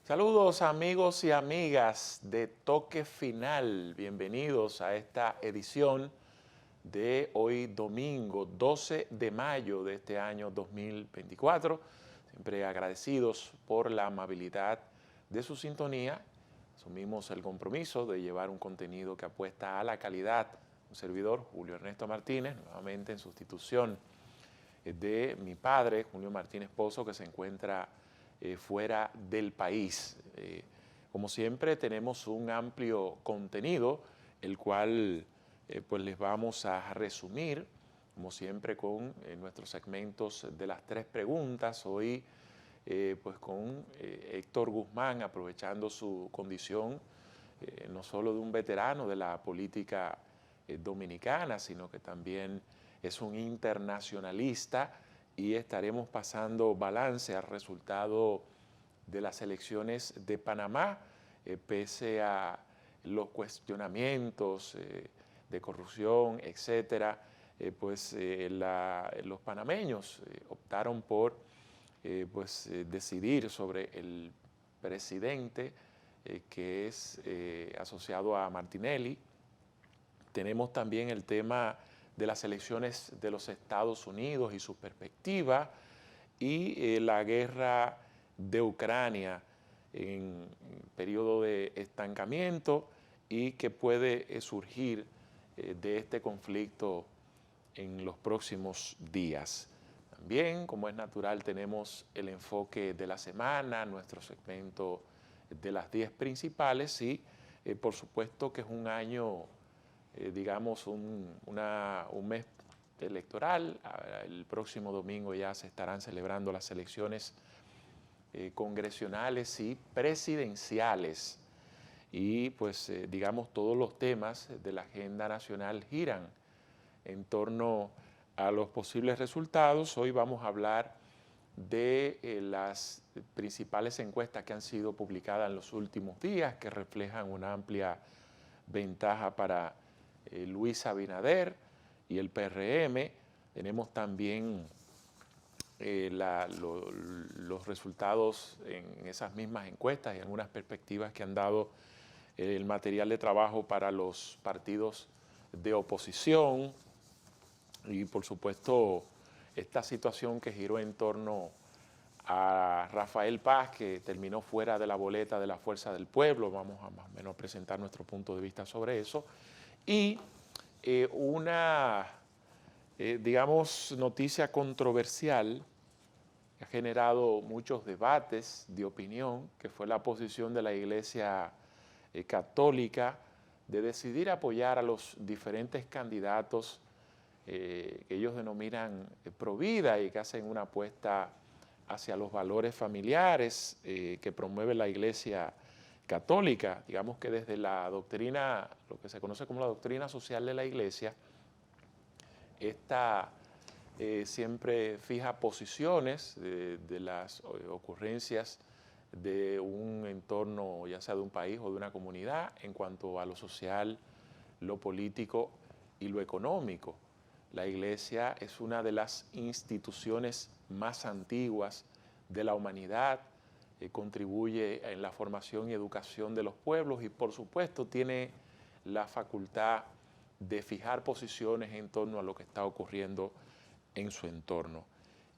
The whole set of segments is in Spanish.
Saludos amigos y amigas de Toque Final, bienvenidos a esta edición de hoy domingo 12 de mayo de este año 2024. Siempre agradecidos por la amabilidad de su sintonía. Asumimos el compromiso de llevar un contenido que apuesta a la calidad. Un servidor, Julio Ernesto Martínez, nuevamente en sustitución de mi padre, Julio Martínez Pozo, que se encuentra fuera del país. Como siempre, tenemos un amplio contenido, el cual pues les vamos a resumir, como siempre, con nuestros segmentos de las tres preguntas. Hoy, pues con Héctor Guzmán, aprovechando su condición, no solo de un veterano de la política dominicana, sino que también es un internacionalista, y estaremos pasando balance al resultado de las elecciones de Panamá, pese a los cuestionamientos de corrupción, etcétera. Los panameños optaron por decidir sobre el presidente que es asociado a Martinelli. Tenemos también el tema de las elecciones de los Estados Unidos y su perspectiva, y la guerra de Ucrania en periodo de estancamiento y que puede surgir de este conflicto en los próximos días. También, como es natural, tenemos el enfoque de la semana, nuestro segmento de las 10 principales y, por supuesto, que es un año, digamos, un mes electoral. El próximo domingo ya se estarán celebrando las elecciones congresionales y presidenciales. Y pues, digamos, todos los temas de la agenda nacional giran en torno a los posibles resultados. Hoy vamos a hablar de las principales encuestas que han sido publicadas en los últimos días, que reflejan una amplia ventaja para Luis Abinader y el PRM. Tenemos también los resultados en esas mismas encuestas y algunas perspectivas que han dado el material de trabajo para los partidos de oposición. Y por supuesto, esta situación que giró en torno a Rafael Paz, que terminó fuera de la boleta de la Fuerza del Pueblo. Vamos a más o menos presentar nuestro punto de vista sobre eso. Y digamos, noticia controversial que ha generado muchos debates de opinión, que fue la posición de la Iglesia Católica de decidir apoyar a los diferentes candidatos que ellos denominan pro vida y que hacen una apuesta hacia los valores familiares que promueve la Iglesia Católica. Digamos que desde la doctrina, lo que se conoce como la doctrina social de la Iglesia, esta siempre fija posiciones de las ocurrencias de un entorno, ya sea de un país o de una comunidad, en cuanto a lo social, lo político y lo económico. La Iglesia es una de las instituciones más antiguas de la humanidad, contribuye en la formación y educación de los pueblos y, por supuesto, tiene la facultad de fijar posiciones en torno a lo que está ocurriendo en su entorno.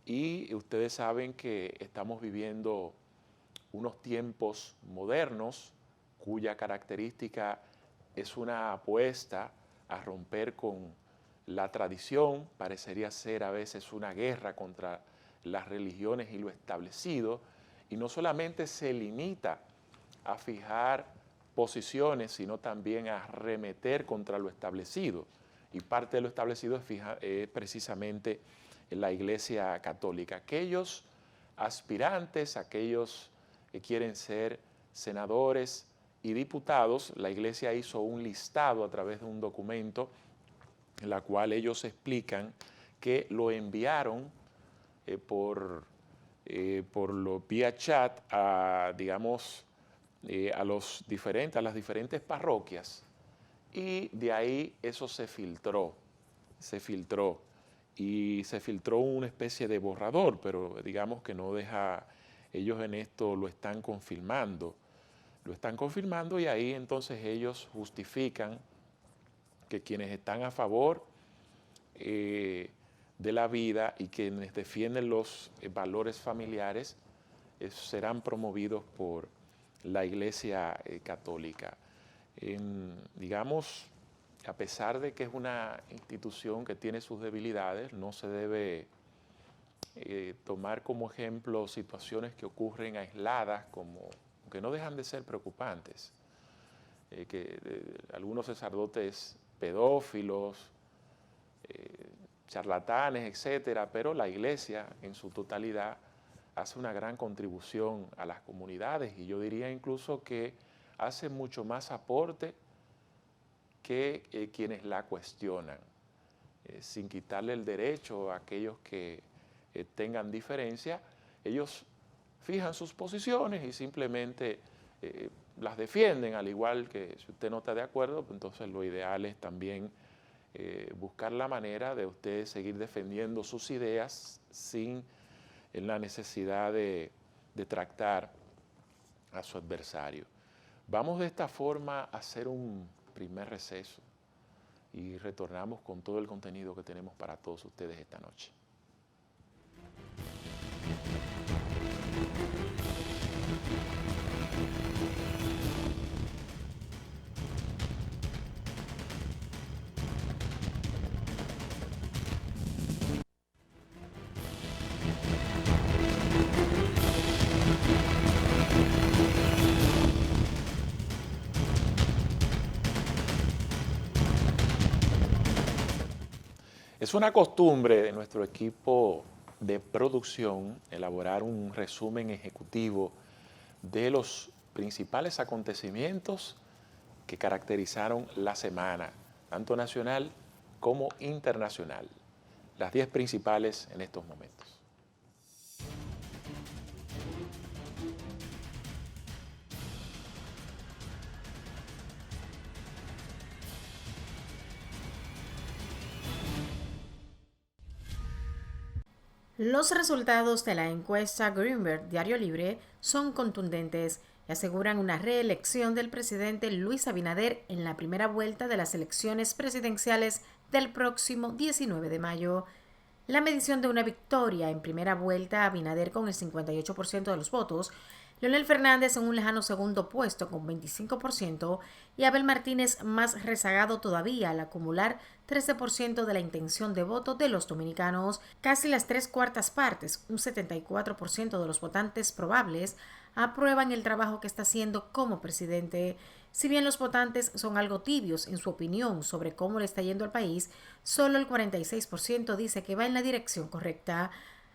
Y ustedes saben que estamos viviendo unos tiempos modernos cuya característica es una apuesta a romper con la tradición. Parecería ser a veces una guerra contra las religiones y lo establecido, y no solamente se limita a fijar posiciones, sino también a arremeter contra lo establecido. Y parte de lo establecido es precisamente la Iglesia Católica. Aquellos aspirantes, aquellos que quieren ser senadores y diputados, la Iglesia hizo un listado a través de un documento en la cual ellos explican que lo enviaron vía chat a, digamos, a las diferentes parroquias, y de ahí eso se filtró y se filtró una especie de borrador, pero digamos que no deja ellos en esto lo están confirmando. Lo están confirmando y ahí entonces ellos justifican que quienes están a favor de la vida y quienes defienden los valores familiares serán promovidos por la Iglesia Católica. Digamos, a pesar de que es una institución que tiene sus debilidades, no se debe tomar como ejemplo situaciones que ocurren aisladas, que no dejan de ser preocupantes. Algunos sacerdotes pedófilos, charlatanes, etcétera, pero la Iglesia en su totalidad hace una gran contribución a las comunidades y yo diría incluso que hace mucho más aporte que quienes la cuestionan, sin quitarle el derecho a aquellos que tengan diferencia. Ellos fijan sus posiciones y simplemente las defienden, al igual que si usted no está de acuerdo, pues entonces lo ideal es también buscar la manera de usted seguir defendiendo sus ideas sin la necesidad de tractar a su adversario. Vamos de esta forma a hacer un primer receso y retornamos con todo el contenido que tenemos para todos ustedes esta noche. Es una costumbre de nuestro equipo de producción elaborar un resumen ejecutivo de los principales acontecimientos que caracterizaron la semana, tanto nacional como internacional. Las 10 principales en estos momentos. Los resultados de la encuesta Greenberg Diario Libre son contundentes y aseguran una reelección del presidente Luis Abinader en la primera vuelta de las elecciones presidenciales del próximo 19 de mayo. La medición de una victoria en primera vuelta, Abinader con el 58% de los votos, Leonel Fernández en un lejano segundo puesto con 25% y Abel Martínez más rezagado todavía al acumular 13% de la intención de voto de los dominicanos. Casi las 3/4 partes, un 74% de los votantes probables, aprueban el trabajo que está haciendo como presidente. Si bien los votantes son algo tibios en su opinión sobre cómo le está yendo al país, solo el 46% dice que va en la dirección correcta.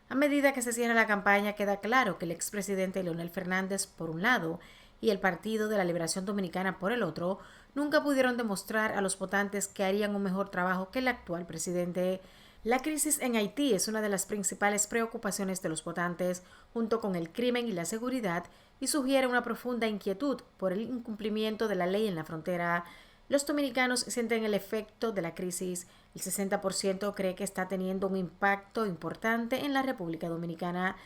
A medida que se cierra la campaña, queda claro que el expresidente Leonel Fernández, por un lado, y el Partido de la Liberación Dominicana, por el otro, nunca pudieron demostrar a los votantes que harían un mejor trabajo que el actual presidente. La crisis en Haití es una de las principales preocupaciones de los votantes, junto con el crimen y la seguridad, y sugiere una profunda inquietud por el incumplimiento de la ley en la frontera. Los dominicanos sienten el efecto de la crisis. El 60% cree que está teniendo un impacto importante en la República Dominicana.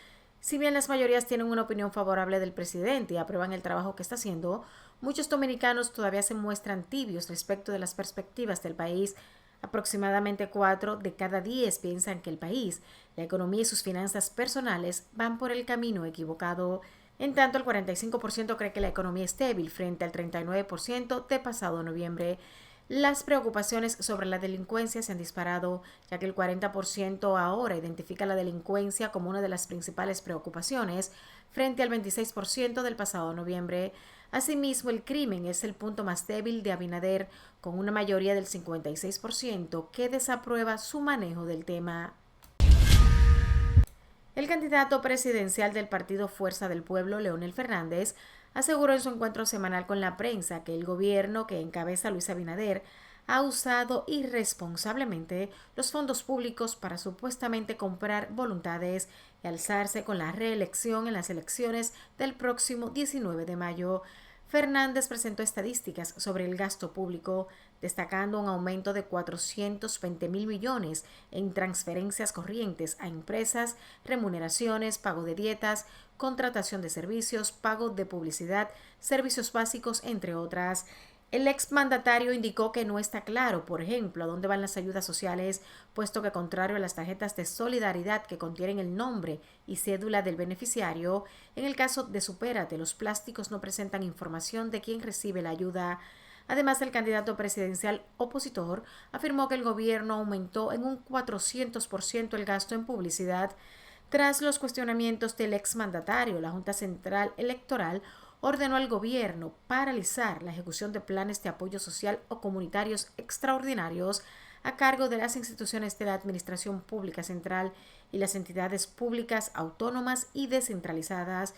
Si bien las mayorías tienen una opinión favorable del presidente y aprueban el trabajo que está haciendo, muchos dominicanos todavía se muestran tibios respecto de las perspectivas del país. Aproximadamente 4 de cada 10 piensan que el país, la economía y sus finanzas personales van por el camino equivocado. En tanto, el 45% cree que la economía es débil frente al 39% de pasado noviembre. Las preocupaciones sobre la delincuencia se han disparado, ya que el 40% ahora identifica la delincuencia como una de las principales preocupaciones, frente al 26% del pasado noviembre. Asimismo, el crimen es el punto más débil de Abinader, con una mayoría del 56% que desaprueba su manejo del tema. El candidato presidencial del partido Fuerza del Pueblo, Leonel Fernández, aseguró en su encuentro semanal con la prensa que el gobierno que encabeza Luis Abinader ha usado irresponsablemente los fondos públicos para supuestamente comprar voluntades y alzarse con la reelección en las elecciones del próximo 19 de mayo. Fernández presentó estadísticas sobre el gasto público, destacando un aumento de 420.000 millones en transferencias corrientes a empresas, remuneraciones, pago de dietas, contratación de servicios, pago de publicidad, servicios básicos, entre otras. El exmandatario indicó que no está claro, por ejemplo, a dónde van las ayudas sociales, puesto que contrario a las tarjetas de solidaridad que contienen el nombre y cédula del beneficiario, en el caso de Supérate, los plásticos no presentan información de quién recibe la ayuda. Además, el candidato presidencial opositor afirmó que el gobierno aumentó en un 400% el gasto en publicidad. Tras los cuestionamientos del exmandatario, la Junta Central Electoral ordenó al gobierno paralizar la ejecución de planes de apoyo social o comunitarios extraordinarios a cargo de las instituciones de la Administración Pública Central y las entidades públicas autónomas y descentralizadas.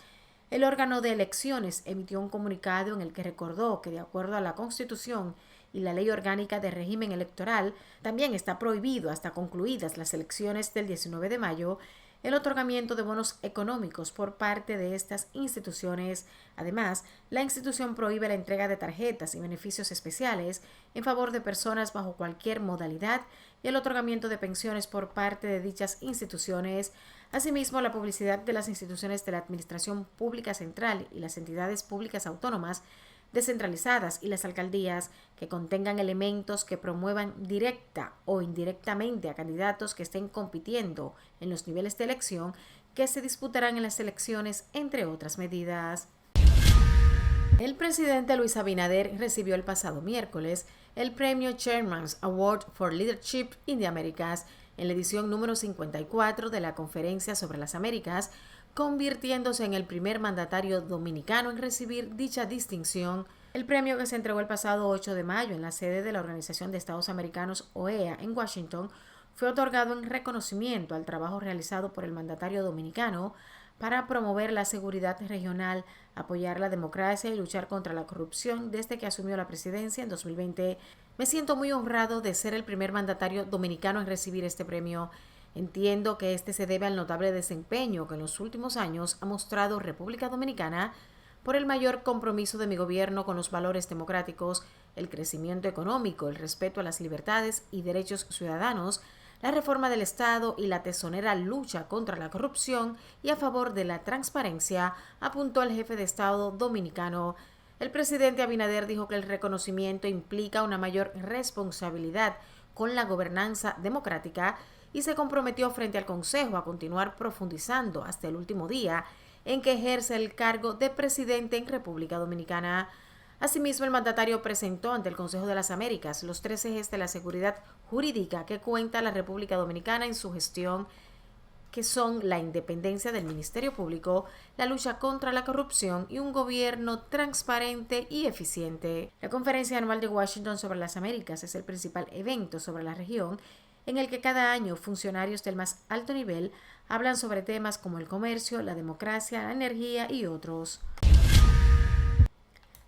El órgano de elecciones emitió un comunicado en el que recordó que, de acuerdo a la Constitución y la Ley Orgánica de Régimen Electoral, también está prohibido, hasta concluidas las elecciones del 19 de mayo, el otorgamiento de bonos económicos por parte de estas instituciones. Además, la institución prohíbe la entrega de tarjetas y beneficios especiales en favor de personas bajo cualquier modalidad y el otorgamiento de pensiones por parte de dichas instituciones. Asimismo, la publicidad de las instituciones de la Administración Pública Central y las entidades públicas autónomas descentralizadas y las alcaldías que contengan elementos que promuevan directa o indirectamente a candidatos que estén compitiendo en los niveles de elección que se disputarán en las elecciones, entre otras medidas. El presidente Luis Abinader recibió el pasado miércoles el premio Chairman's Award for Leadership in the Americas en la edición número 54 de la Conferencia sobre las Américas, convirtiéndose en el primer mandatario dominicano en recibir dicha distinción. El premio, que se entregó el pasado 8 de mayo en la sede de la Organización de Estados Americanos, OEA, en Washington, fue otorgado en reconocimiento al trabajo realizado por el mandatario dominicano para promover la seguridad regional, apoyar la democracia y luchar contra la corrupción desde que asumió la presidencia en 2020. Me siento muy honrado de ser el primer mandatario dominicano en recibir este premio. Entiendo que este se debe al notable desempeño que en los últimos años ha mostrado República Dominicana por el mayor compromiso de mi gobierno con los valores democráticos, el crecimiento económico, el respeto a las libertades y derechos ciudadanos, la reforma del Estado y la tesonera lucha contra la corrupción y a favor de la transparencia, apuntó el jefe de Estado dominicano. El presidente Abinader dijo que el reconocimiento implica una mayor responsabilidad con la gobernanza democrática y se comprometió frente al Consejo a continuar profundizando hasta el último día en que ejerce el cargo de presidente en República Dominicana. Asimismo, el mandatario presentó ante el Consejo de las Américas los 3 ejes de la seguridad jurídica que cuenta la República Dominicana en su gestión, que son la independencia del Ministerio Público, la lucha contra la corrupción y un gobierno transparente y eficiente. La Conferencia Anual de Washington sobre las Américas es el principal evento sobre la región en el que cada año funcionarios del más alto nivel hablan sobre temas como el comercio, la democracia, la energía y otros.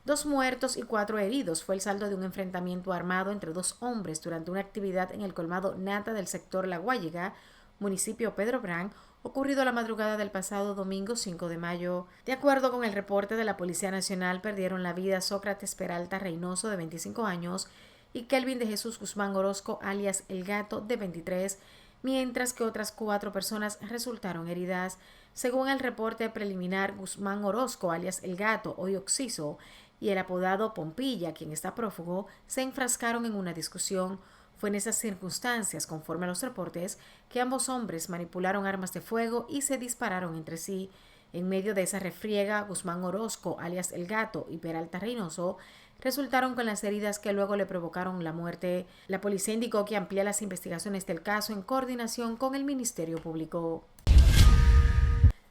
2 muertos y 4 heridos fue el saldo de un enfrentamiento armado entre 2 hombres durante una actividad en el colmado Nata del sector La Guayiga, municipio Pedro Brán, ocurrido la madrugada del pasado domingo 5 de mayo. De acuerdo con el reporte de la Policía Nacional, perdieron la vida Sócrates Peralta Reynoso, de 25 años, y Kelvin de Jesús Guzmán Orozco, alias El Gato, de 23, mientras que otras 4 personas resultaron heridas. Según el reporte preliminar, Guzmán Orozco, alias El Gato, hoy Oxiso, y el apodado Pompilla, quien está prófugo, se enfrascaron en una discusión. Fue en esas circunstancias, conforme a los reportes, que ambos hombres manipularon armas de fuego y se dispararon entre sí. En medio de esa refriega, Guzmán Orozco, alias El Gato, y Peralta Reynoso resultaron con las heridas que luego le provocaron la muerte. La policía indicó que amplía las investigaciones del caso en coordinación con el Ministerio Público.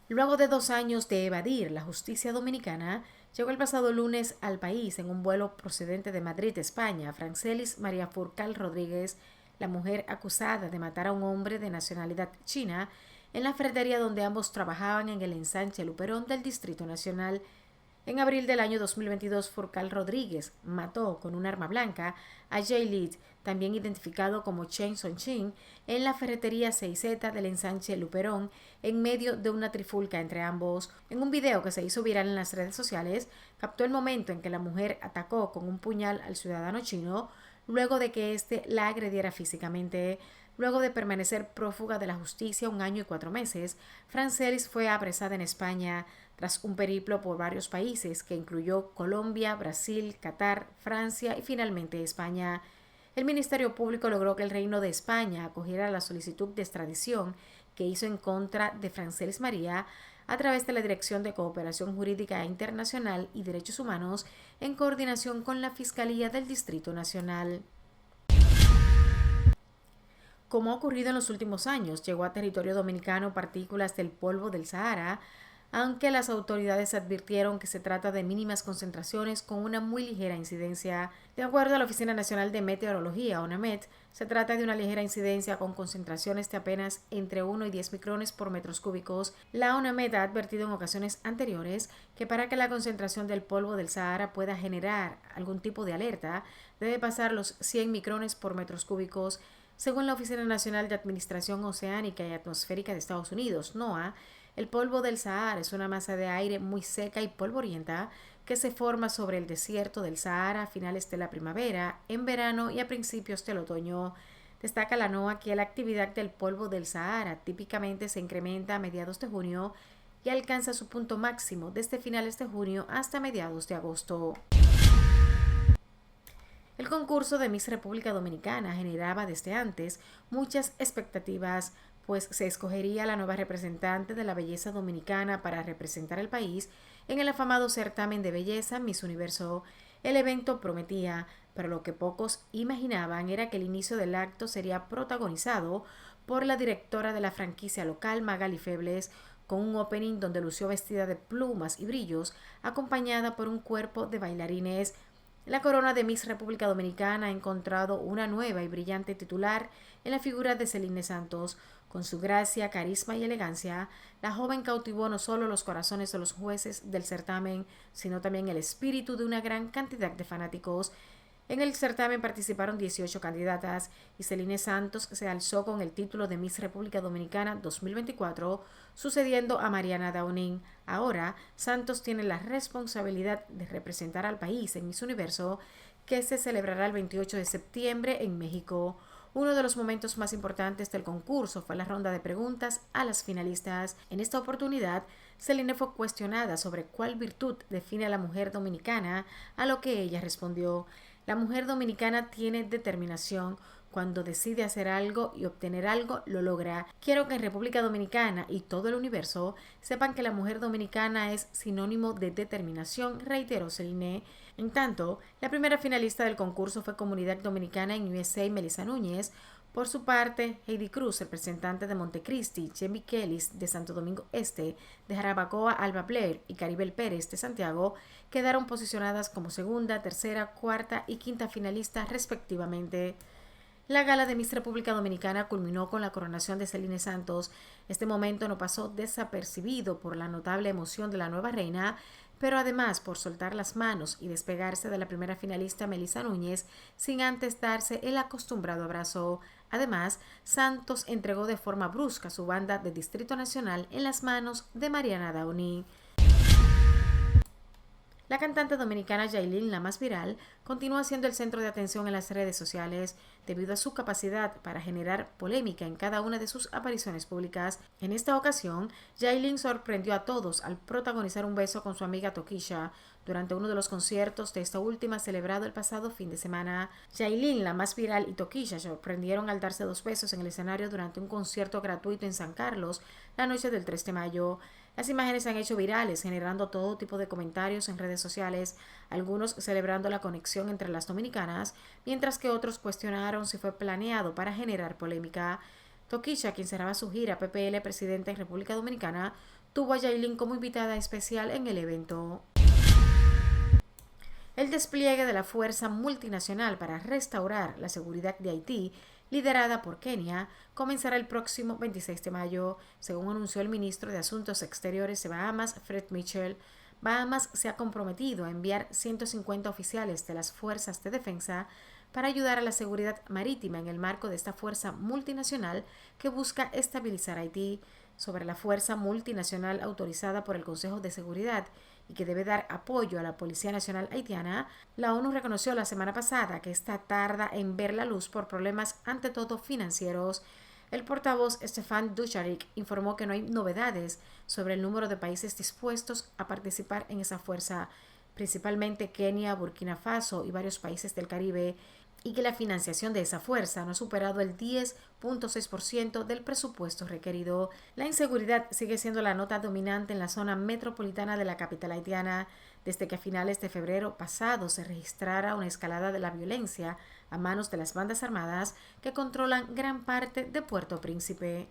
Luego de 2 años de evadir la justicia dominicana, llegó el pasado lunes al país en un vuelo procedente de Madrid, España, Francelis María Furcal Rodríguez, la mujer acusada de matar a un hombre de nacionalidad china en la ferretería donde ambos trabajaban en el ensanche Luperón del Distrito Nacional. En abril del año 2022, Furcal Rodríguez mató con un arma blanca a Jay Lid, también identificado como Chen Sonchin, en la ferretería 6Z del ensanche Luperón, en medio de una trifulca entre ambos. En un video que se hizo viral en las redes sociales, captó el momento en que la mujer atacó con un puñal al ciudadano chino, luego de que éste la agrediera físicamente. Luego de permanecer prófuga de la justicia 1 año y 4 meses, Francelis fue apresada en España tras un periplo por varios países que incluyó Colombia, Brasil, Qatar, Francia y finalmente España. El Ministerio Público logró que el Reino de España acogiera la solicitud de extradición que hizo en contra de Francelis María a través de la Dirección de Cooperación Jurídica Internacional y Derechos Humanos en coordinación con la Fiscalía del Distrito Nacional. Como ha ocurrido en los últimos años, llegó a territorio dominicano partículas del polvo del Sahara, aunque las autoridades advirtieron que se trata de mínimas concentraciones con una muy ligera incidencia. De acuerdo a la Oficina Nacional de Meteorología, ONAMET, se trata de una ligera incidencia con concentraciones de apenas entre 1 y 10 micrones por metros cúbicos. La ONAMET ha advertido en ocasiones anteriores que para que la concentración del polvo del Sahara pueda generar algún tipo de alerta, debe pasar los 100 micrones por metros cúbicos. Según la Oficina Nacional de Administración Oceánica y Atmosférica de Estados Unidos, NOAA, el polvo del Sahara es una masa de aire muy seca y polvorienta que se forma sobre el desierto del Sahara a finales de la primavera, en verano y a principios del otoño. Destaca la NOAA que la actividad del polvo del Sahara típicamente se incrementa a mediados de junio y alcanza su punto máximo desde finales de junio hasta mediados de agosto. El concurso de Miss República Dominicana generaba desde antes muchas expectativas, pues se escogería la nueva representante de la belleza dominicana para representar el país en el afamado certamen de belleza Miss Universo. El evento prometía, pero lo que pocos imaginaban era que el inicio del acto sería protagonizado por la directora de la franquicia local, Magali Febles, con un opening donde lució vestida de plumas y brillos, acompañada por un cuerpo de bailarines. La corona de Miss República Dominicana ha encontrado una nueva y brillante titular en la figura de Celine Santos. Con su gracia, carisma y elegancia, la joven cautivó no solo los corazones de los jueces del certamen, sino también el espíritu de una gran cantidad de fanáticos. En el certamen participaron 18 candidatas y Celine Santos se alzó con el título de Miss República Dominicana 2024, sucediendo a Mariana Downing. Ahora, Santos tiene la responsabilidad de representar al país en Miss Universo, que se celebrará el 28 de septiembre en México. Uno de los momentos más importantes del concurso fue la ronda de preguntas a las finalistas. En esta oportunidad, Celine fue cuestionada sobre cuál virtud define a la mujer dominicana, a lo que ella respondió: la mujer dominicana tiene determinación. Cuando decide hacer algo y obtener algo, lo logra. Quiero que en República Dominicana y todo el universo sepan que la mujer dominicana es sinónimo de determinación, reiteró Celine. En tanto, la primera finalista del concurso fue Comunidad Dominicana en USA, Melissa Núñez. Por su parte, Heidi Cruz, representante de Montecristi, Jamie Kellis de Santo Domingo Este, de Jarabacoa, Alba Blair y Caribel Pérez de Santiago, quedaron posicionadas como segunda, tercera, cuarta y quinta finalistas respectivamente. La gala de Miss República Dominicana culminó con la coronación de Celine Santos. Este momento no pasó desapercibido por la notable emoción de la nueva reina, pero además por soltar las manos y despegarse de la primera finalista Melissa Núñez sin antes darse el acostumbrado abrazo. Además, Santos entregó de forma brusca su banda de Distrito Nacional en las manos de Mariana Downing. La cantante dominicana Yailin, la más viral, continúa siendo el centro de atención en las redes sociales debido a su capacidad para generar polémica en cada una de sus apariciones públicas. En esta ocasión, Yailin sorprendió a todos al protagonizar un beso con su amiga Tokisha durante uno de los conciertos de esta última celebrado el pasado fin de semana. Yailin, la más viral, y Tokisha sorprendieron al darse 2 besos en el escenario durante un concierto gratuito en San Carlos la noche del 3 de mayo. Las imágenes se han hecho virales, generando todo tipo de comentarios en redes sociales, algunos celebrando la conexión entre las dominicanas, mientras que otros cuestionaron si fue planeado para generar polémica. Tokisha, quien cerraba su gira PPL Presidenta en República Dominicana, tuvo a Yailin como invitada especial en el evento. El despliegue de la Fuerza Multinacional para restaurar la seguridad de Haití, liderada por Kenia, comenzará el próximo 26 de mayo, según anunció el ministro de Asuntos Exteriores de Bahamas, Fred Mitchell. Bahamas se ha comprometido a enviar 150 oficiales de las fuerzas de defensa para ayudar a la seguridad marítima en el marco de esta fuerza multinacional que busca estabilizar Haití. Sobre la fuerza multinacional autorizada por el Consejo de Seguridad y que debe dar apoyo a la Policía Nacional Haitiana, la ONU reconoció la semana pasada que esta tarda en ver la luz por problemas ante todo financieros. El portavoz Stéphane Dujarric informó que no hay novedades sobre el número de países dispuestos a participar en esa fuerza, principalmente Kenia, Burkina Faso y varios países del Caribe, y que la financiación de esa fuerza no ha superado el 10.6% del presupuesto requerido. La inseguridad sigue siendo la nota dominante en la zona metropolitana de la capital haitiana, desde que a finales de febrero pasado se registrara una escalada de la violencia a manos de las bandas armadas que controlan gran parte de Puerto Príncipe.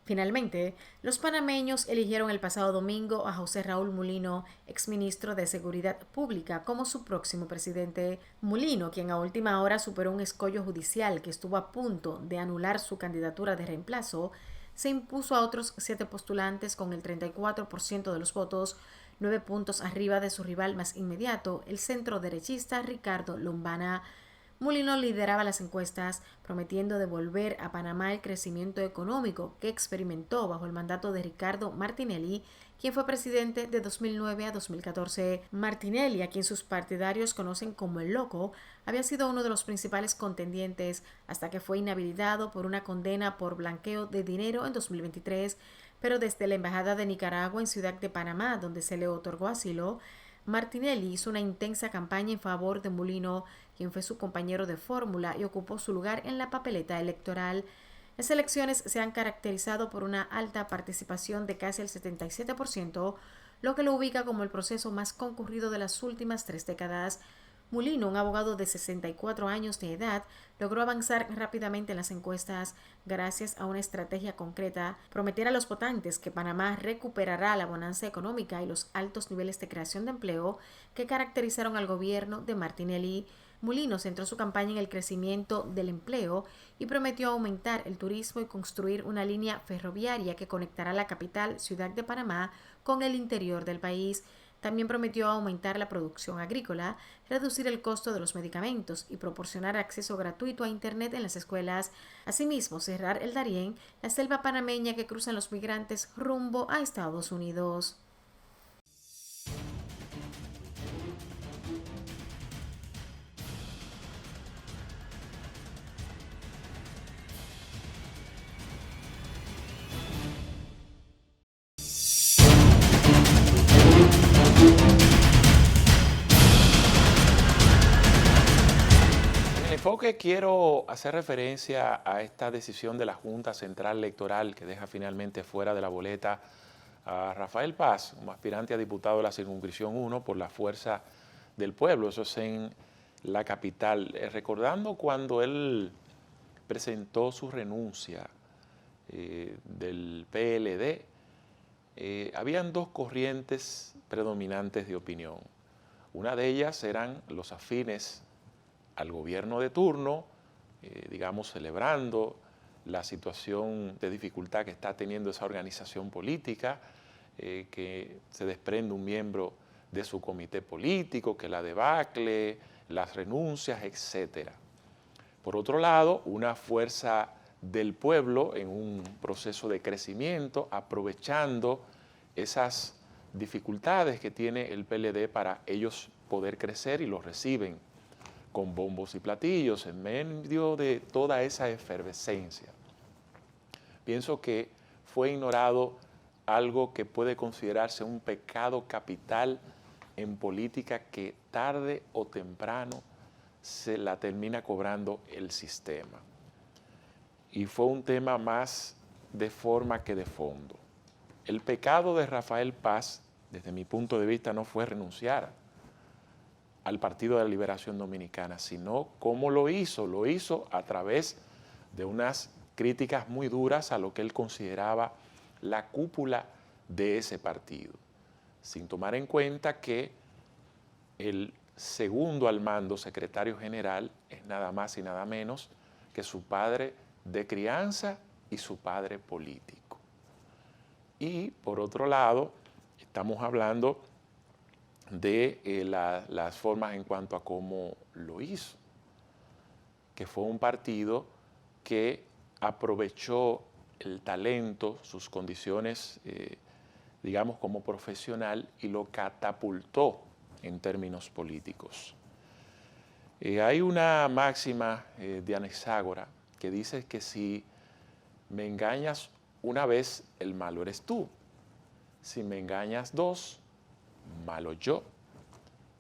Finalmente, los panameños eligieron el pasado domingo a José Raúl Mulino, exministro de Seguridad Pública, como su próximo presidente. Mulino, quien a última hora superó un escollo judicial que estuvo a punto de anular su candidatura de reemplazo, se impuso a otros 7 postulantes con el 34% de los votos, 9 puntos arriba de su rival más inmediato, el centroderechista Ricardo Lombana. Mulino lideraba las encuestas, prometiendo devolver a Panamá el crecimiento económico que experimentó bajo el mandato de Ricardo Martinelli, quien fue presidente de 2009 a 2014. Martinelli, a quien sus partidarios conocen como el Loco, había sido uno de los principales contendientes hasta que fue inhabilitado por una condena por blanqueo de dinero en 2023, pero desde la Embajada de Nicaragua en Ciudad de Panamá, donde se le otorgó asilo, Martinelli hizo una intensa campaña en favor de Mulino, quien fue su compañero de fórmula y ocupó su lugar en la papeleta electoral. Las elecciones se han caracterizado por una alta participación de casi el 77%, lo que lo ubica como el proceso más concurrido de las últimas 3 décadas. Mulino, un abogado de 64 años de edad, logró avanzar rápidamente en las encuestas gracias a una estrategia concreta: prometer a los votantes que Panamá recuperará la bonanza económica y los altos niveles de creación de empleo que caracterizaron al gobierno de Martinelli. Mulino centró su campaña en el crecimiento del empleo y prometió aumentar el turismo y construir una línea ferroviaria que conectará la capital, Ciudad de Panamá, con el interior del país. También prometió aumentar la producción agrícola, reducir el costo de los medicamentos y proporcionar acceso gratuito a Internet en las escuelas. Asimismo, cerrar el Darién, la selva panameña que cruzan los migrantes rumbo a Estados Unidos. En el enfoque quiero hacer referencia a esta decisión de la Junta Central Electoral que deja finalmente fuera de la boleta a Rafael Paz, como aspirante a diputado de la circunscripción 1 por la Fuerza del Pueblo. Eso es en la capital. Recordando cuando él presentó su renuncia del PLD, habían 2 corrientes predominantes de opinión. Una de ellas eran los afines al gobierno de turno, digamos, celebrando la situación de dificultad que está teniendo esa organización política, que se desprende un miembro de su comité político, que la debacle, las renuncias, etc. Por otro lado, una fuerza del pueblo en un proceso de crecimiento, aprovechando esas dificultades que tiene el PLD para ellos poder crecer, y lo reciben con bombos y platillos en medio de toda esa efervescencia. Pienso que fue ignorado algo que puede considerarse un pecado capital en política, que tarde o temprano se la termina cobrando el sistema. Y fue un tema más de forma que de fondo. El pecado de Rafael Paz, desde mi punto de vista, no fue renunciar al Partido de la Liberación Dominicana, sino cómo lo hizo a través de unas críticas muy duras a lo que él consideraba la cúpula de ese partido, sin tomar en cuenta que el segundo al mando, secretario general, es nada más y nada menos que su padre de crianza y su padre político. Y por otro lado, estamos hablando de las formas en cuanto a cómo lo hizo, que fue un partido que aprovechó el talento, sus condiciones, digamos, como profesional y lo catapultó en términos políticos. Hay una máxima de Anaxágora que dice que si me engañas una vez, el malo eres tú. Si me engañas dos, malo yo.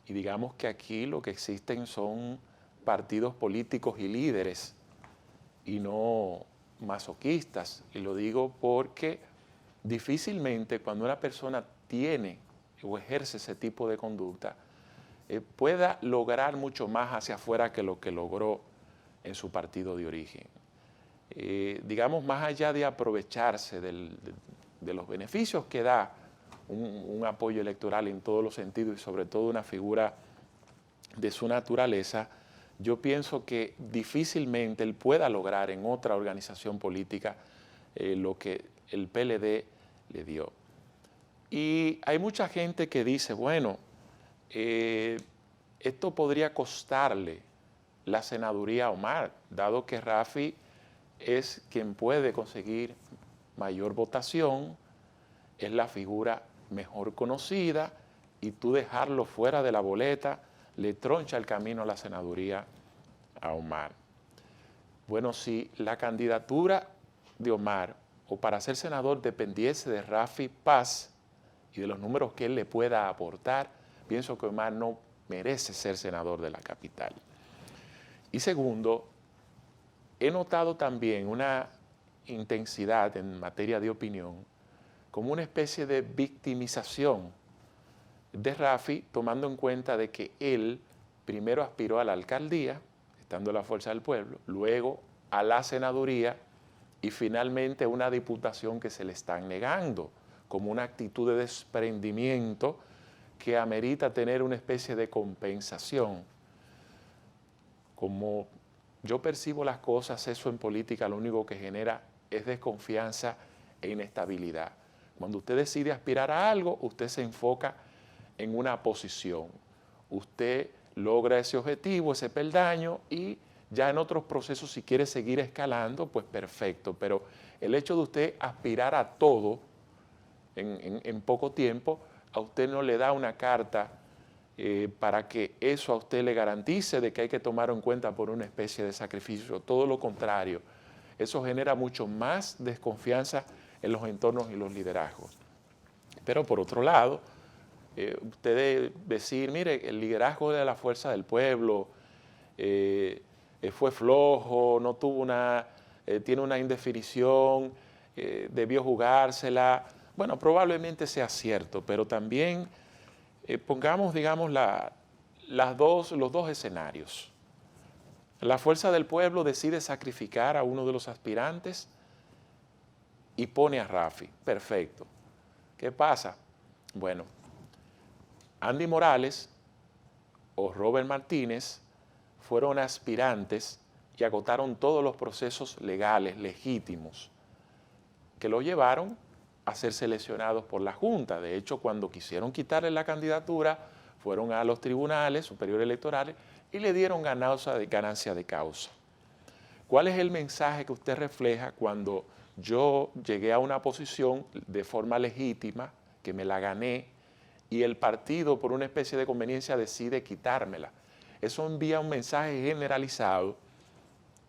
Y digamos que aquí lo que existen son partidos políticos y líderes y no masoquistas. Y lo digo porque difícilmente cuando una persona tiene o ejerce ese tipo de conducta, pueda lograr mucho más hacia afuera que lo que logró en su partido de origen. Digamos, más allá de aprovecharse de los beneficios que da un apoyo electoral en todos los sentidos y sobre todo una figura de su naturaleza, yo pienso que difícilmente él pueda lograr en otra organización política lo que el PLD le dio. Y hay mucha gente que dice, bueno, esto podría costarle la senaduría a Omar, dado que Rafi es quien puede conseguir mayor votación, es la figura mejor conocida, y tú dejarlo fuera de la boleta le troncha el camino a la senaduría a Omar. Bueno, si la candidatura de Omar o para ser senador dependiese de Rafi Paz y de los números que él le pueda aportar, pienso que Omar no merece ser senador de la capital. Y segundo, he notado también una intensidad en materia de opinión, como una especie de victimización de Rafi, tomando en cuenta de que él primero aspiró a la alcaldía, estando en la Fuerza del Pueblo, luego a la senaduría y finalmente una diputación que se le están negando, como una actitud de desprendimiento que amerita tener una especie de compensación. Como yo percibo las cosas, eso en política lo único que genera es desconfianza e inestabilidad. Cuando usted decide aspirar a algo, usted se enfoca en una posición. Usted logra ese objetivo, ese peldaño, y ya en otros procesos, si quiere seguir escalando, pues perfecto. Pero el hecho de usted aspirar a todo en poco tiempo, a usted no le da una carta para que eso a usted le garantice de que hay que tomarlo en cuenta por una especie de sacrificio. Todo lo contrario, eso genera mucho más desconfianza en los entornos y los liderazgos. Pero por otro lado, usted decir, mire, el liderazgo de la Fuerza del Pueblo fue flojo, no tuvo tiene una indefinición, debió jugársela. Bueno, probablemente sea cierto, pero también pongamos, digamos, los dos escenarios. La Fuerza del Pueblo decide sacrificar a uno de los aspirantes y pone a Rafi. Perfecto. ¿Qué pasa? Bueno, Andy Morales o Robert Martínez fueron aspirantes y agotaron todos los procesos legales, legítimos, que los llevaron a ser seleccionados por la Junta. De hecho, cuando quisieron quitarle la candidatura, fueron a los tribunales superiores electorales y le dieron ganancia de causa. ¿Cuál es el mensaje que usted refleja cuando yo llegué a una posición de forma legítima, que me la gané, y el partido, por una especie de conveniencia, decide quitármela? Eso envía un mensaje generalizado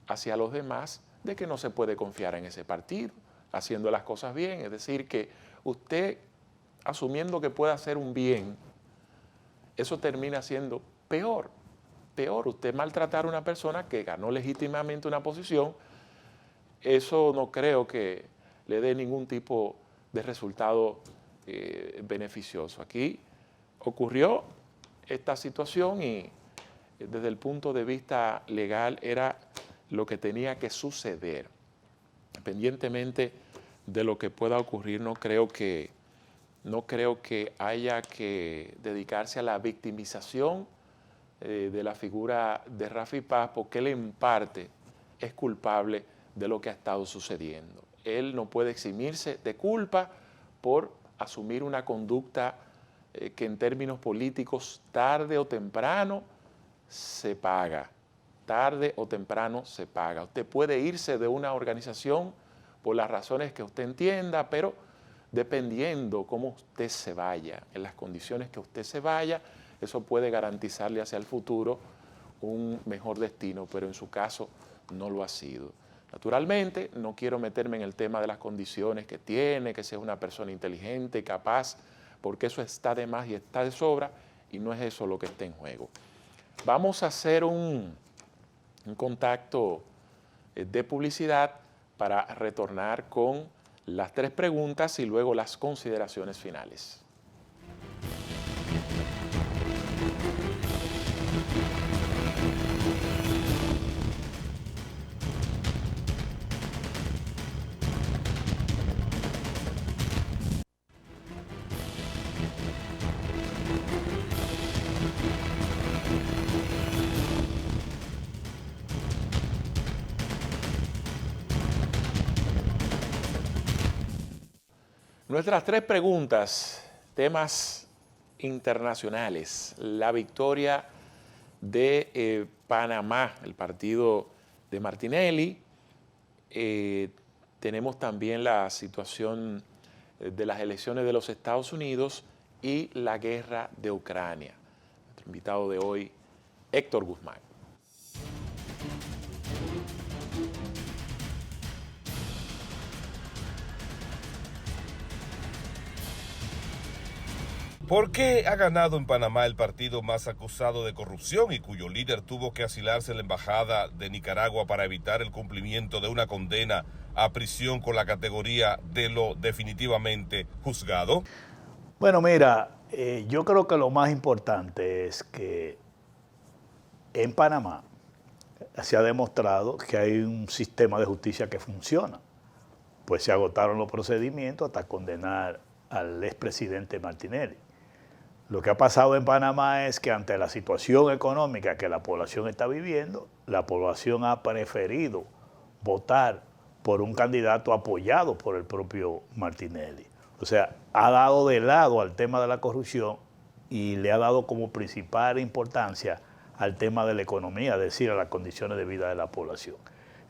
hacia los demás de que no se puede confiar en ese partido, haciendo las cosas bien. Es decir, que usted, asumiendo que puede hacer un bien, eso termina siendo peor. Peor, usted maltratar a una persona que ganó legítimamente una posición, eso no creo que le dé ningún tipo de resultado beneficioso. Aquí ocurrió esta situación y desde el punto de vista legal era lo que tenía que suceder. Independientemente de lo que pueda ocurrir, no creo que haya que dedicarse a la victimización de la figura de Rafi Paz, porque él en parte es culpable de lo que ha estado sucediendo. Él no puede eximirse de culpa por asumir una conducta que en términos políticos tarde o temprano se paga. Tarde o temprano se paga. Usted puede irse de una organización por las razones que usted entienda, pero dependiendo cómo usted se vaya, en las condiciones que usted se vaya, eso puede garantizarle hacia el futuro un mejor destino, pero en su caso no lo ha sido. Naturalmente, no quiero meterme en el tema de las condiciones que tiene, que sea una persona inteligente y capaz, porque eso está de más y está de sobra, y no es eso lo que está en juego. Vamos a hacer un contacto de publicidad para retornar con las 3 preguntas y luego las consideraciones finales. Nuestras 3 preguntas, temas internacionales. La victoria de Panamá, el partido de Martinelli. Tenemos también la situación de las elecciones de los Estados Unidos y la guerra de Ucrania. Nuestro invitado de hoy, Héctor Guzmán. ¿Por qué ha ganado en Panamá el partido más acusado de corrupción y cuyo líder tuvo que asilarse en la embajada de Nicaragua para evitar el cumplimiento de una condena a prisión con la categoría de lo definitivamente juzgado? Bueno, mira, yo creo que lo más importante es que en Panamá se ha demostrado que hay un sistema de justicia que funciona. Pues se agotaron los procedimientos hasta condenar al expresidente Martinelli. Lo que ha pasado en Panamá es que ante la situación económica que la población está viviendo, la población ha preferido votar por un candidato apoyado por el propio Martinelli. O sea, ha dado de lado al tema de la corrupción y le ha dado como principal importancia al tema de la economía, es decir, a las condiciones de vida de la población.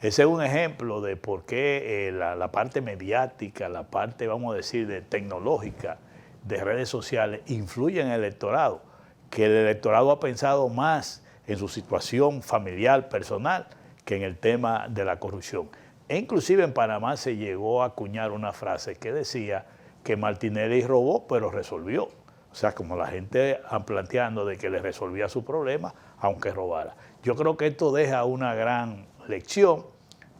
Ese es un ejemplo de por qué la parte mediática, la parte, vamos a decir, tecnológica, de redes sociales influye en el electorado, que el electorado ha pensado más en su situación familiar, personal, que en el tema de la corrupción. E inclusive en Panamá se llegó a acuñar una frase que decía que Martinelli robó, pero resolvió. O sea, como la gente planteando de que le resolvía su problema, aunque robara. Yo creo que esto deja una gran lección,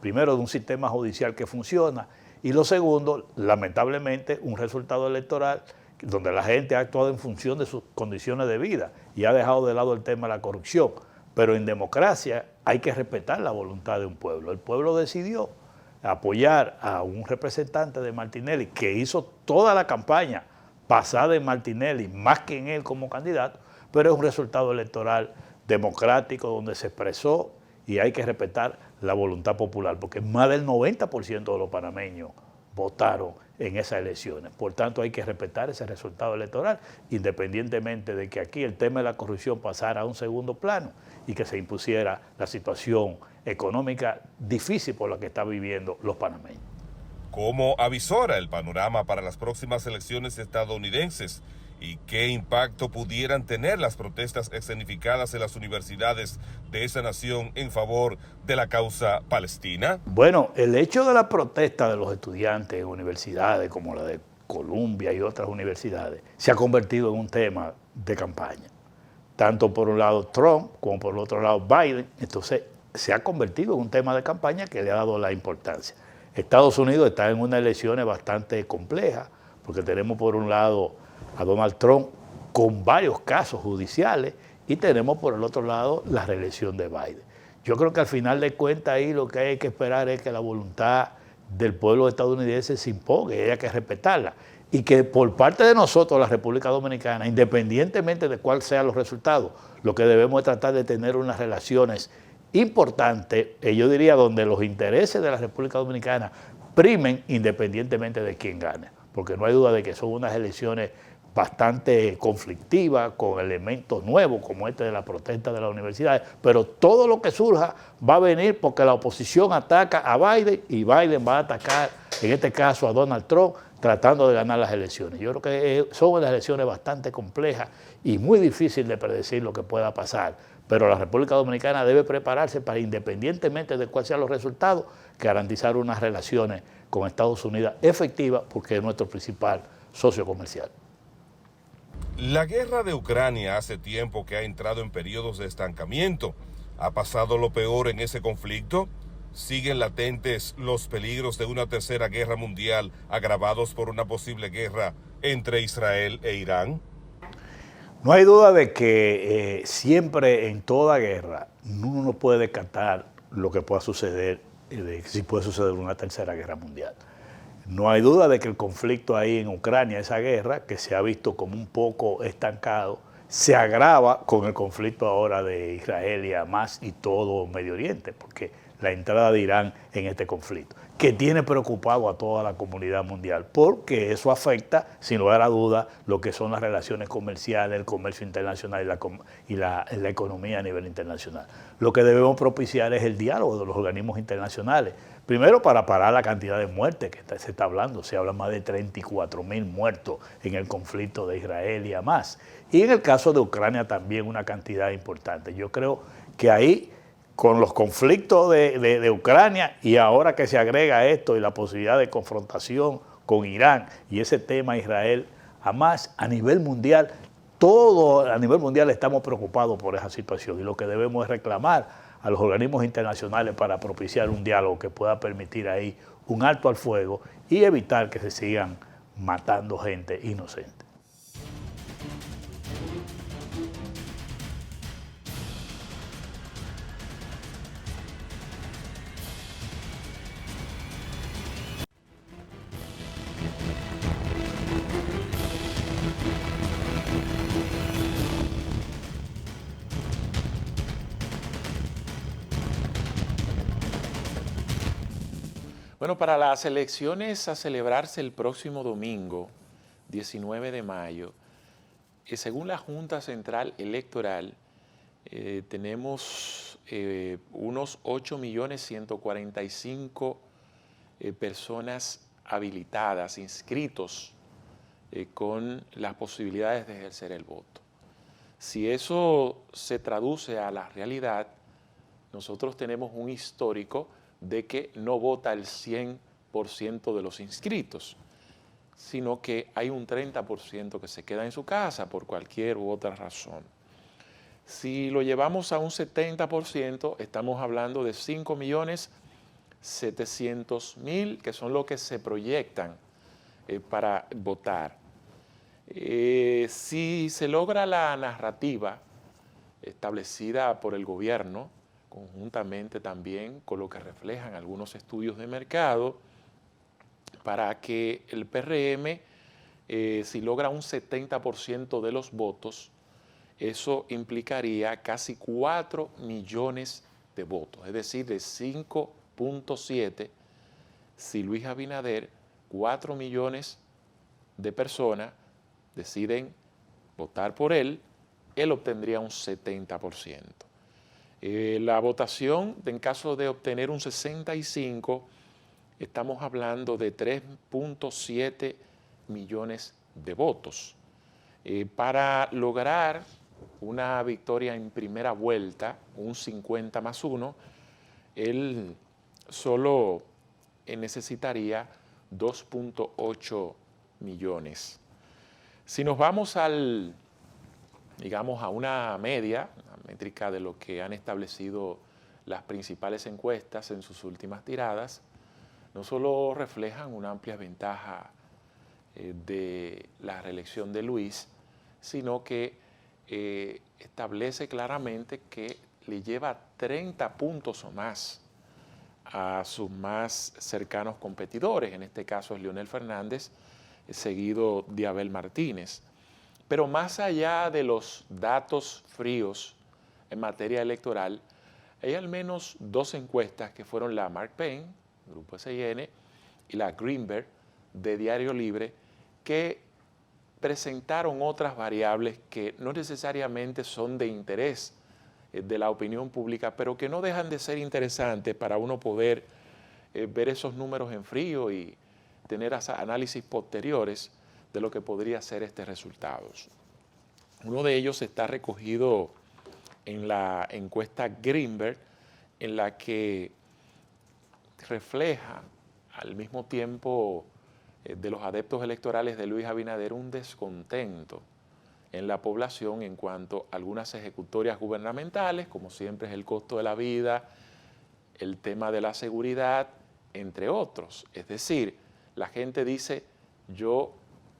primero de un sistema judicial que funciona, y lo segundo, lamentablemente, un resultado electoral donde la gente ha actuado en función de sus condiciones de vida y ha dejado de lado el tema de la corrupción. Pero en democracia hay que respetar la voluntad de un pueblo. El pueblo decidió apoyar a un representante de Martinelli que hizo toda la campaña basada en Martinelli, más que en él como candidato, pero es un resultado electoral democrático donde se expresó y hay que respetar la voluntad popular, porque más del 90% de los panameños votaron en esas elecciones. Por tanto, hay que respetar ese resultado electoral, independientemente de que aquí el tema de la corrupción pasara a un segundo plano y que se impusiera la situación económica difícil por la que están viviendo los panameños. ¿Cómo avisora el panorama para las próximas elecciones estadounidenses? ¿Y qué impacto pudieran tener las protestas escenificadas en las universidades de esa nación en favor de la causa palestina? Bueno, el hecho de la protesta de los estudiantes en universidades como la de Columbia y otras universidades se ha convertido en un tema de campaña. Tanto por un lado Trump como por el otro lado Biden. Entonces se ha convertido en un tema de campaña que le ha dado la importancia. Estados Unidos está en unas elecciones bastante complejas porque tenemos por un lado a Donald Trump con varios casos judiciales y tenemos por el otro lado la reelección de Biden. Yo creo que al final de cuentas ahí lo que hay que esperar es que la voluntad del pueblo estadounidense se imponga y hay que respetarla. Y que por parte de nosotros, la República Dominicana, independientemente de cuáles sean los resultados, lo que debemos es tratar de tener unas relaciones importantes, yo diría, donde los intereses de la República Dominicana primen independientemente de quién gane. Porque no hay duda de que son unas elecciones bastante conflictiva, con elementos nuevos como este de la protesta de las universidades, pero todo lo que surja va a venir porque la oposición ataca a Biden y Biden va a atacar, en este caso, a Donald Trump, tratando de ganar las elecciones. Yo creo que son unas elecciones bastante complejas y muy difícil de predecir lo que pueda pasar, pero la República Dominicana debe prepararse para, independientemente de cuáles sean los resultados, garantizar unas relaciones con Estados Unidos efectivas porque es nuestro principal socio comercial. La guerra de Ucrania hace tiempo que ha entrado en periodos de estancamiento. ¿Ha pasado lo peor en ese conflicto? ¿Siguen latentes los peligros de una tercera guerra mundial agravados por una posible guerra entre Israel e Irán? No hay duda de que siempre en toda guerra uno no puede descartar lo que pueda suceder, si puede suceder una tercera guerra mundial. No hay duda de que el conflicto ahí en Ucrania, esa guerra, que se ha visto como un poco estancado, se agrava con el conflicto ahora de Israel y Hamas y todo Medio Oriente, porque la entrada de Irán en este conflicto, que tiene preocupado a toda la comunidad mundial, porque eso afecta, sin lugar a dudas, lo que son las relaciones comerciales, el comercio internacional y la economía a nivel internacional. Lo que debemos propiciar es el diálogo de los organismos internacionales, primero para parar la cantidad de muertes que se está hablando, se habla más de 34.000 muertos en el conflicto de Israel y Hamas, y en el caso de Ucrania también una cantidad importante. Yo creo que ahí, con los conflictos de Ucrania y ahora que se agrega esto y la posibilidad de confrontación con Irán y ese tema Israel-Hamas, a nivel mundial, todo a nivel mundial estamos preocupados por esa situación y lo que debemos es reclamar a los organismos internacionales para propiciar un diálogo que pueda permitir ahí un alto al fuego y evitar que se sigan matando gente inocente. Bueno, para las elecciones a celebrarse el próximo domingo, 19 de mayo, según la Junta Central Electoral, tenemos unos 8.145.000 personas habilitadas, inscritos con las posibilidades de ejercer el voto. Si eso se traduce a la realidad, nosotros tenemos un histórico de que no vota el 100% de los inscritos, sino que hay un 30% que se queda en su casa por cualquier u otra razón. Si lo llevamos a un 70%, estamos hablando de 5.700.000, que son los que se proyectan para votar. Si se logra la narrativa establecida por el gobierno, conjuntamente también con lo que reflejan algunos estudios de mercado, para que el PRM, si logra un 70% de los votos, eso implicaría casi 4 millones de votos, es decir, de 5.7, si Luis Abinader, 4 millones de personas deciden votar por él obtendría un 70%. La votación, en caso de obtener un 65%, estamos hablando de 3.7 millones de votos. Para lograr una victoria en primera vuelta, un 50+1, él solo necesitaría 2.8 millones. Si nos vamos digamos, a una media, una métrica de lo que han establecido las principales encuestas en sus últimas tiradas, no solo reflejan una amplia ventaja de la reelección de Luis, sino que establece claramente que le lleva 30 puntos o más a sus más cercanos competidores, en este caso es Leonel Fernández, seguido de Abel Martínez. Pero más allá de los datos fríos en materia electoral, hay al menos dos encuestas que fueron la Mark Payne, Grupo SIN, y la Greenberg, de Diario Libre, que presentaron otras variables que no necesariamente son de interés de la opinión pública, pero que no dejan de ser interesantes para uno poder ver esos números en frío y tener análisis posteriores de lo que podría ser este resultado. Uno de ellos está recogido en la encuesta Greenberg, en la que refleja al mismo tiempo de los adeptos electorales de Luis Abinader un descontento en la población en cuanto a algunas ejecutorias gubernamentales, como siempre es el costo de la vida, el tema de la seguridad, entre otros. Es decir, la gente dice, yo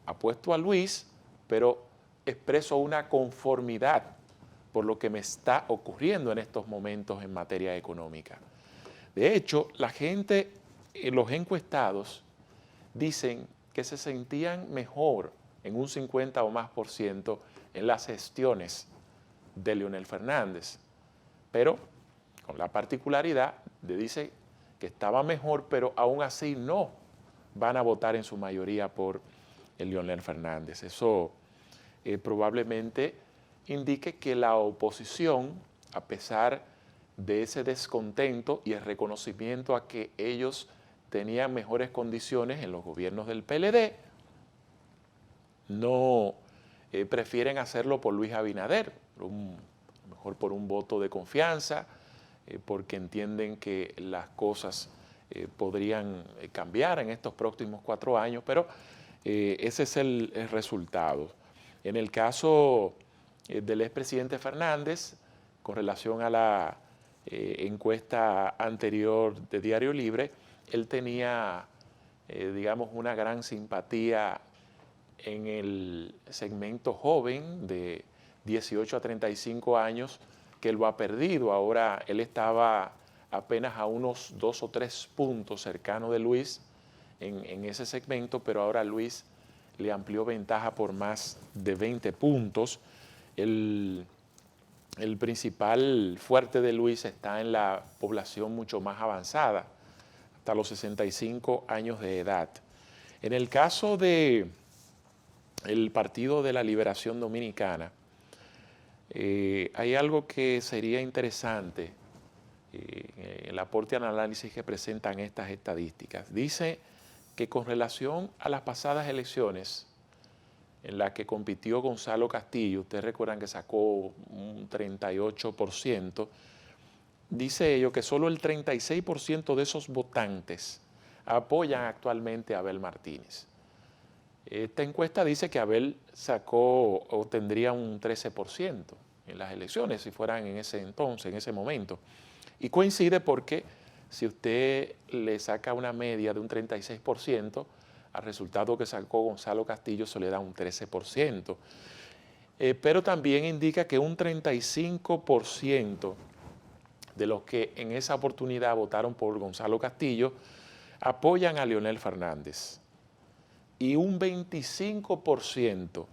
apuesto a Luis, pero expreso una conformidad por lo que me está ocurriendo en estos momentos en materia económica. De hecho, la gente, los encuestados, dicen que se sentían mejor en un 50 o más por ciento en las gestiones de Leonel Fernández, pero con la particularidad de dice que estaba mejor, pero aún así no van a votar en su mayoría por el Leonel Fernández. Eso probablemente indique que la oposición, a pesar de ese descontento y el reconocimiento a que ellos tenían mejores condiciones en los gobiernos del PLD, no prefieren hacerlo por Luis Abinader, mejor por un voto de confianza, porque entienden que las cosas podrían cambiar en estos próximos 4 años, pero ese es el resultado. En el caso del expresidente Fernández, con relación a la encuesta anterior de Diario Libre, él tenía, digamos, una gran simpatía en el segmento joven de 18 a 35 años, que lo ha perdido. Ahora él estaba apenas a unos 2 o 3 puntos cercano de Luis en ese segmento, pero ahora Luis le amplió ventaja por más de 20 puntos. El principal fuerte de Luis está en la población mucho más avanzada, hasta los 65 años de edad. En el caso del Partido de la Liberación Dominicana, hay algo que sería interesante, el aporte al análisis que presentan estas estadísticas. Dice que con relación a las pasadas elecciones, en las que compitió Gonzalo Castillo, ustedes recuerdan que sacó un 38%, dice ello que solo el 36% de esos votantes apoyan actualmente a Abel Martínez. Esta encuesta dice que Abel obtendría un 13% en las elecciones, si fueran en ese entonces, en ese momento. Y coincide porque si usted le saca una media de un 36%, al resultado que sacó Gonzalo Castillo se le da un 13%. Pero también indica que un 35% de los que en esa oportunidad votaron por Gonzalo Castillo apoyan a Leonel Fernández. Y un 25%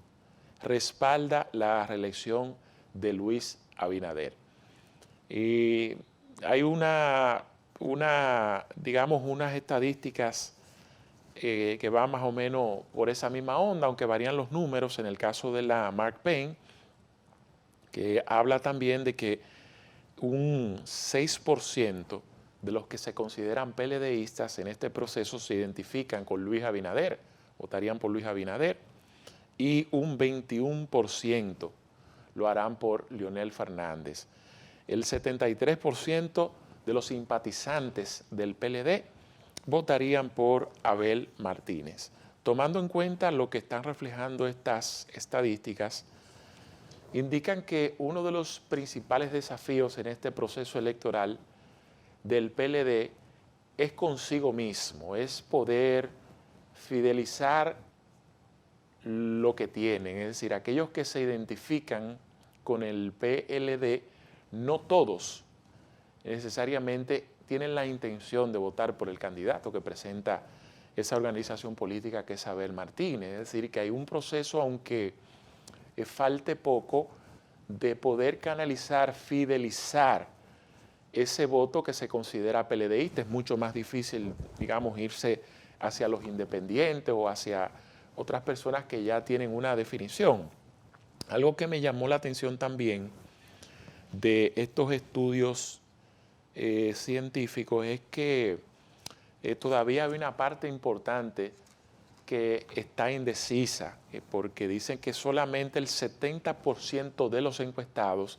respalda la reelección de Luis Abinader. Y hay digamos, unas estadísticas que van más o menos por esa misma onda, aunque varían los números. En el caso de la Mark Payne, que habla también de que un 6% de los que se consideran PLDistas en este proceso se identifican con Luis Abinader, votarían por Luis Abinader, y un 21% lo harán por Leonel Fernández. El 73% de los simpatizantes del PLD votarían por Abel Martínez. Tomando en cuenta lo que están reflejando estas estadísticas, indican que uno de los principales desafíos en este proceso electoral del PLD es consigo mismo, es poder fidelizar lo que tienen, es decir, aquellos que se identifican con el PLD, no todos necesariamente tienen la intención de votar por el candidato que presenta esa organización política que es Abel Martínez. Es decir, que hay un proceso, aunque falte poco, de poder canalizar, fidelizar ese voto que se considera PLDista. Es mucho más difícil, digamos, irse hacia los independientes o otras personas que ya tienen una definición. Algo que me llamó la atención también de estos estudios científicos es que todavía hay una parte importante que está indecisa, porque dicen que solamente el 70% de los encuestados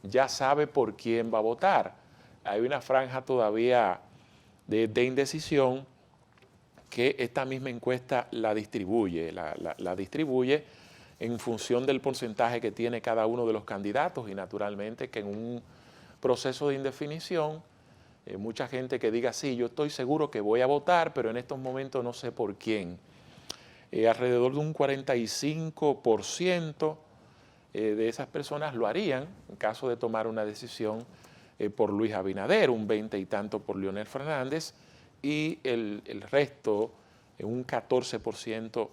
ya sabe por quién va a votar. Hay una franja todavía de indecisión que esta misma encuesta la distribuye, la distribuye en función del porcentaje que tiene cada uno de los candidatos y naturalmente que en un proceso de indefinición, mucha gente que diga, sí, yo estoy seguro que voy a votar, pero en estos momentos no sé por quién. Alrededor de un 45% de esas personas lo harían en caso de tomar una decisión por Luis Abinader, un 20 y tanto por Leonel Fernández, y el resto, un 14%,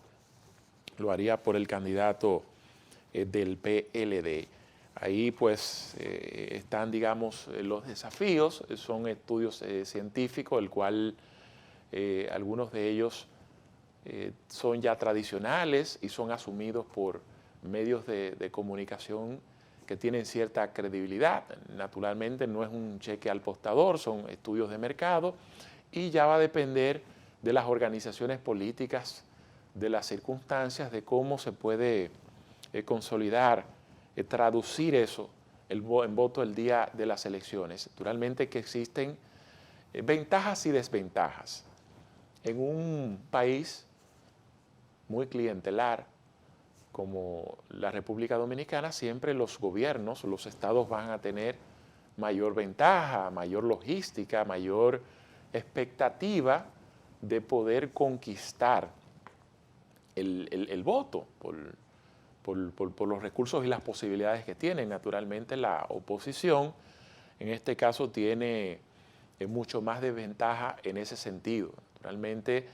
lo haría por el candidato del PLD. Ahí pues están, digamos, los desafíos, son estudios científicos, el cual algunos de ellos son ya tradicionales y son asumidos por medios de comunicación que tienen cierta credibilidad. Naturalmente no es un cheque al apostador, son estudios de mercado y ya va a depender de las organizaciones políticas, de las circunstancias, de cómo se puede consolidar, traducir eso en voto el día de las elecciones. Naturalmente que existen ventajas y desventajas. En un país muy clientelar como la República Dominicana, siempre los gobiernos, los estados van a tener mayor ventaja, mayor logística, mayor expectativa de poder conquistar el voto por los recursos y las posibilidades que tienen. Naturalmente la oposición en este caso tiene mucho más desventaja en ese sentido. Naturalmente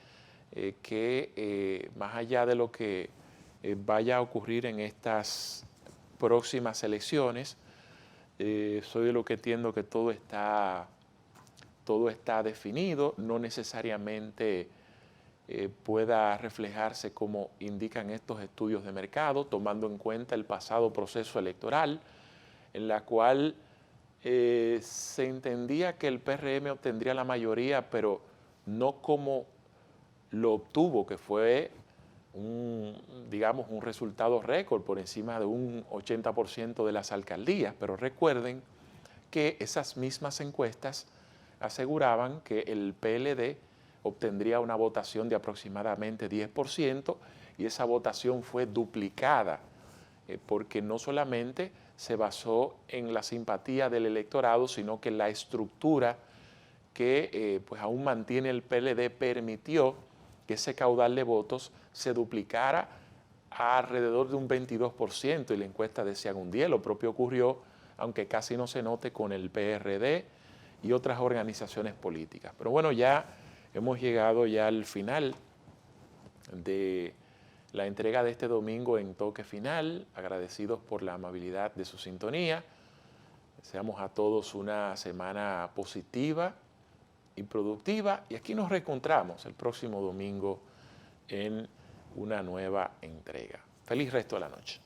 más allá de lo que vaya a ocurrir en estas próximas elecciones, soy de lo que entiendo que todo está definido, no necesariamente pueda reflejarse como indican estos estudios de mercado, tomando en cuenta el pasado proceso electoral, en la cual se entendía que el PRM obtendría la mayoría, pero no como lo obtuvo, que fue un resultado récord por encima de un 80% de las alcaldías. Pero recuerden que esas mismas encuestas aseguraban que el PLD obtendría una votación de aproximadamente 10% y esa votación fue duplicada porque no solamente se basó en la simpatía del electorado, sino que la estructura que pues aún mantiene el PLD permitió que ese caudal de votos se duplicara a alrededor de un 22% y la encuesta decía un 10%. Lo propio ocurrió, aunque casi no se note, con el PRD y otras organizaciones políticas. Pero bueno, ya hemos llegado ya al final de la entrega de este domingo en Toque Final, agradecidos por la amabilidad de su sintonía. Deseamos a todos una semana positiva y productiva y aquí nos reencontramos el próximo domingo en una nueva entrega. Feliz resto de la noche.